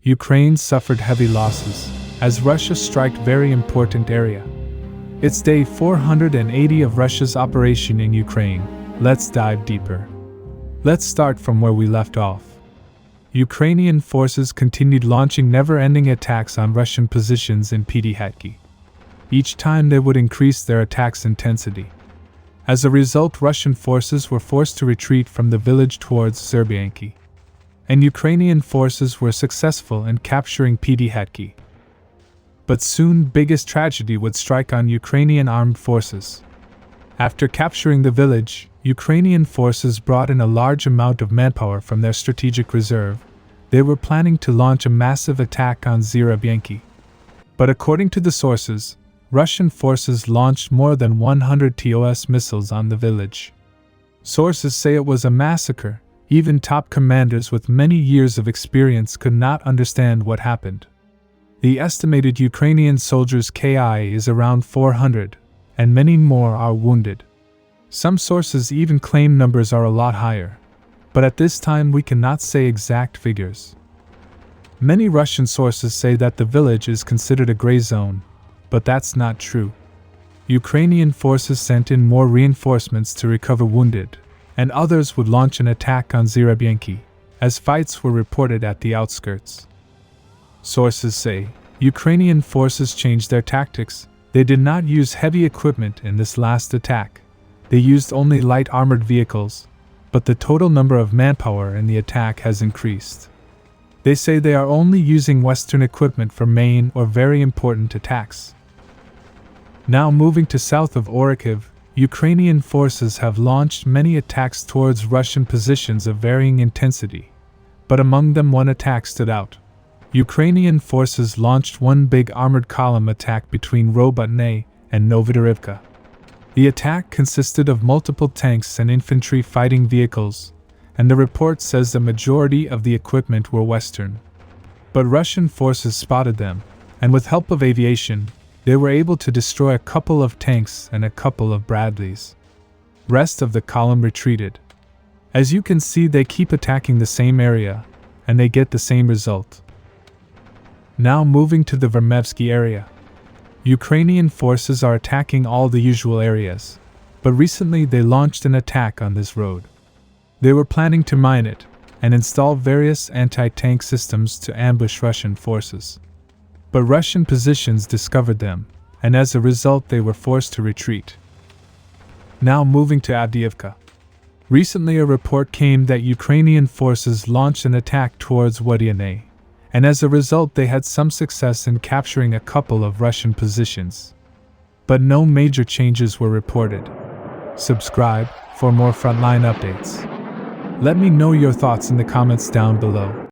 Ukraine suffered heavy losses, as Russia struck very important area. It's day 480 of Russia's operation in Ukraine. Let's dive deeper. Let's start from where we left off. Ukrainian forces continued launching never-ending attacks on Russian positions in Avdiivka. Each time they would increase their attacks' intensity. As a result, Russian forces were forced to retreat from the village towards Suriyak. And Ukrainian forces were successful in capturing Avdiivka. But soon biggest tragedy would strike on Ukrainian armed forces. After capturing the village, Ukrainian forces brought in a large amount of manpower from their strategic reserve. They were planning to launch a massive attack on Suriyak. But according to the sources, Russian forces launched more than 100 TOS missiles on the village. Sources say it was a massacre. Even top commanders with many years of experience could not understand what happened. The estimated Ukrainian soldiers' KI is around 400, and many more are wounded. Some sources even claim numbers are a lot higher, but at this time we cannot say exact figures. Many Russian sources say that the village is considered a gray zone, but that's not true. Ukrainian forces sent in more reinforcements to recover wounded, and others would launch an attack on Suriyak, as fights were reported at the outskirts. Sources say Ukrainian forces changed their tactics. They did not use heavy equipment in this last attack. They used only light armored vehicles, but the total number of manpower in the attack has increased. They say they are only using Western equipment for main or very important attacks. Now moving to south of Orikhiv, Ukrainian forces have launched many attacks towards Russian positions of varying intensity, but among them one attack stood out. Ukrainian forces launched one big armored column attack between Robotny and Avdiivka. The attack consisted of multiple tanks and infantry fighting vehicles, and the report says the majority of the equipment were Western. But Russian forces spotted them, and with help of aviation, they were able to destroy a couple of tanks and a couple of Bradleys. Rest of the column retreated. As you can see, they keep attacking the same area, and they get the same result. Now moving to the Vermevsky area. Ukrainian forces are attacking all the usual areas, but recently they launched an attack on this road. They were planning to mine it, and install various anti-tank systems to ambush Russian forces. But Russian positions discovered them, and as a result they were forced to retreat. Now moving to Avdiivka. Recently a report came that Ukrainian forces launched an attack towards Wodiane, and as a result they had some success in capturing a couple of Russian positions. But no major changes were reported. Subscribe for more frontline updates. Let me know your thoughts in the comments down below.